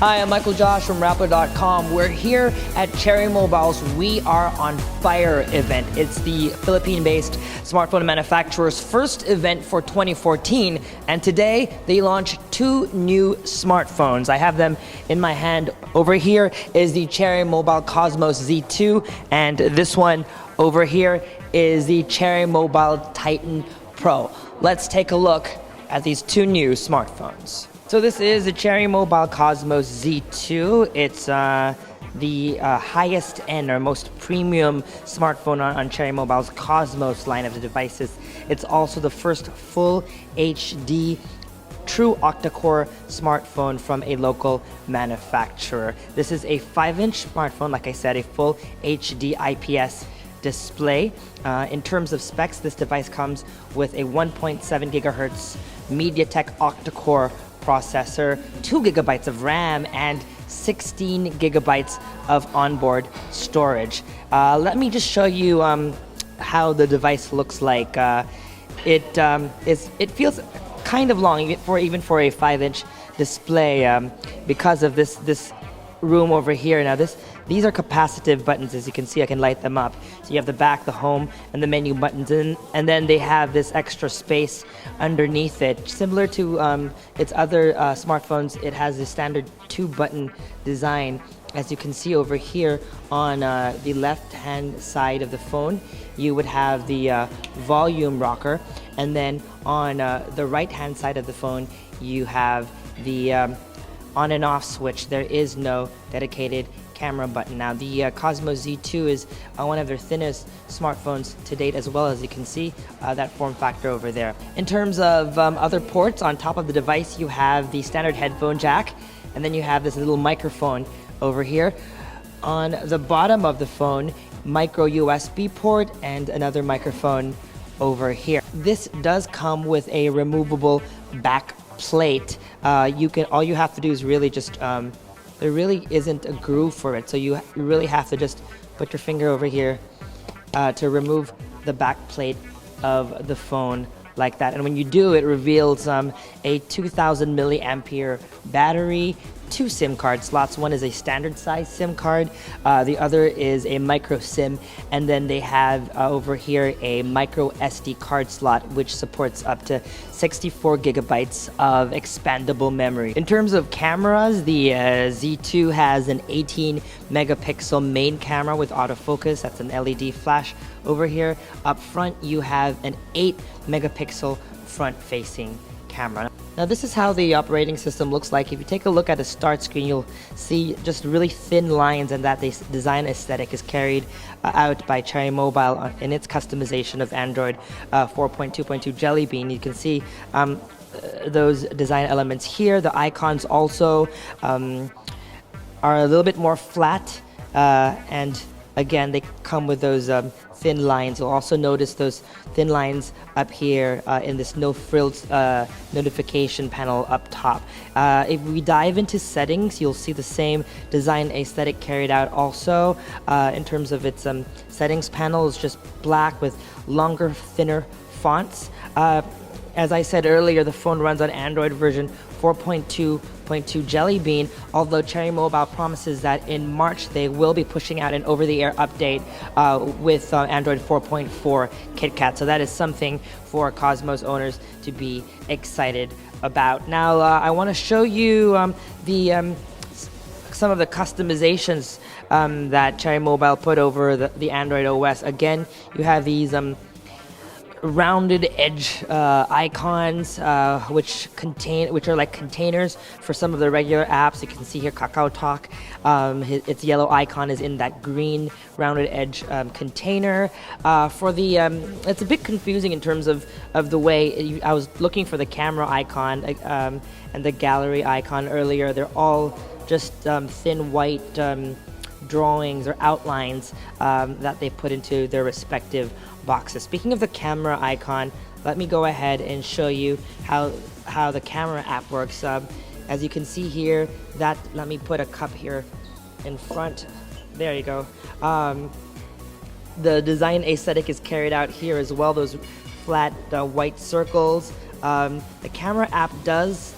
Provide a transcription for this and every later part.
Hi, I'm Michael Josh from Rappler.com. We're here at Cherry Mobile's We Are on Fire event. It's the Philippine-based smartphone manufacturer's first event for 2014, and today they launched two new smartphones. I have them in my hand. Over here is the Cherry Mobile Cosmos Z2, and this one over here is the Cherry Mobile Titan Pro. Let's take a look at these two new smartphones. So this is the Cherry Mobile Cosmos Z2. It's the highest end or most premium smartphone on Cherry Mobile's Cosmos line of the devices. It's also the first full HD true octa-core smartphone from a local manufacturer. This is a 5-inch smartphone, like I said, a full HD IPS display. In terms of specs, this device comes with a 1.7 gigahertz MediaTek octa-core processor, 2 gigabytes of RAM, and 16 gigabytes of onboard storage. Let me just show you how the device looks like. It feels kind of long, even for a 5-inch display, because of this room over here. Now these are capacitive buttons. As you can see, I can light them up. So you have the back, the home, and the menu buttons, and then they have this extra space underneath it. Similar to its other smartphones, it has a standard 2-button design. As you can see over here on the left-hand side of the phone, you would have the volume rocker, and then on the right-hand side of the phone, you have the on and off switch. There is no dedicated camera button. Now the Cosmos Z2 is one of their thinnest smartphones to date, as well. As you can see, that form factor over there. In terms of other ports, on top of the device you have the standard headphone jack, and then you have this little microphone over here. On the bottom of the phone, micro USB port and another microphone over here. This does come with a removable back plate. All you have to do is really just there really isn't a groove for it, so you really have to just put your finger over here to remove the back plate of the phone like that. And when you do, it reveals a 2000 milliampere battery, 2 SIM card slots. One is a standard size SIM card, the other is a micro SIM, and then they have over here a micro SD card slot, which supports up to 64 gigabytes of expandable memory. In terms of cameras, the Z2 has an 18 megapixel main camera with autofocus. That's an LED flash over here. Up front, you have an 8 megapixel front-facing camera. Now this is how the operating system looks like. If you take a look at the start screen, you'll see just really thin lines, and that design aesthetic is carried out by Cherry Mobile in its customization of Android 4.2.2 Jelly Bean. You can see those design elements here. The icons also are a little bit more flat, and again, they come with those thin lines. You'll also notice those thin lines up here in this no frills notification panel up top. If we dive into settings, you'll see the same design aesthetic carried out also. In terms of its settings panel, it's just black with longer, thinner fonts. As I said earlier, the phone runs on Android version 4.2.2 Jelly Bean, although Cherry Mobile promises that in March they will be pushing out an over-the-air update with Android 4.4 KitKat. So that is something for Cosmos owners to be excited about. Now I want to show you some of the customizations that Cherry Mobile put over the Android OS. Again, you have these rounded edge icons, which are like containers for some of the regular apps. You can see here Kakao Talk. Its yellow icon is in that green rounded edge container. It's a bit confusing in terms of the way I was looking for the camera icon and the gallery icon earlier. They're all just thin white drawings or outlines that they put into their respective boxes. Speaking of the camera icon, let me go ahead and show you how the camera app works. As you can see here, let me put a cup here in front. There you go. The design aesthetic is carried out here as well. Those flat white circles. The camera app does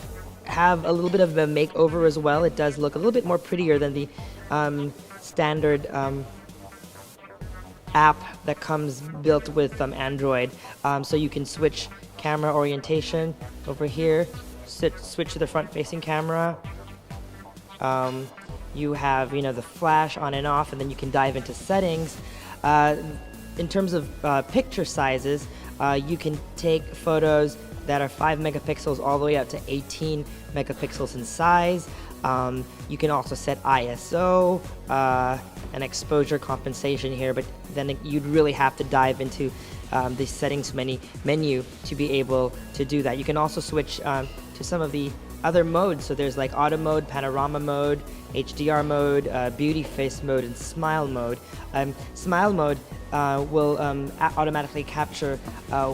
have a little bit of a makeover as well. It does look a little bit more prettier than the standard app that comes built with Android. So you can switch camera orientation over here, switch to the front-facing camera. You have, the flash on and off, and then you can dive into settings. In terms of picture sizes, you can take photos that are 5 megapixels all the way up to 18 megapixels in size. You can also set ISO and exposure compensation here, but then you'd really have to dive into the settings menu to be able to do that. You can also switch to some of the other modes. So there's like auto mode, panorama mode, HDR mode, beauty face mode, and smile mode. Smile mode will automatically capture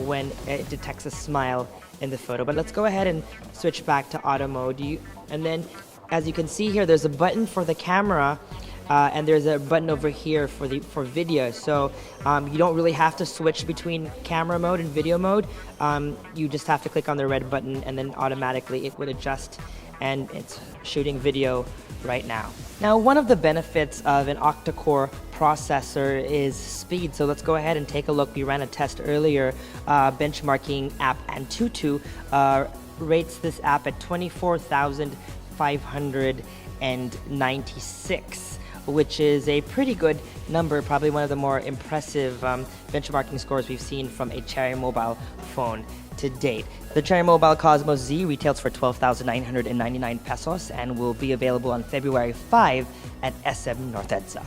when it detects a smile in the photo. But let's go ahead and switch back to auto mode. And then, as you can see here, there's a button for the camera, and there's a button over here for video. So you don't really have to switch between camera mode and video mode. You just have to click on the red button, and then automatically it would adjust, and it's shooting video right now. Now, one of the benefits of an octa-core processor is speed. So let's go ahead and take a look. We ran a test earlier, benchmarking app Antutu rates this app at 24,596, which is a pretty good number, probably one of the more impressive benchmarking scores we've seen from a Cherry mobile phone to date. The Cherry Mobile Cosmos Z retails for 12,999 pesos and will be available on February 5 at SM North EDSA.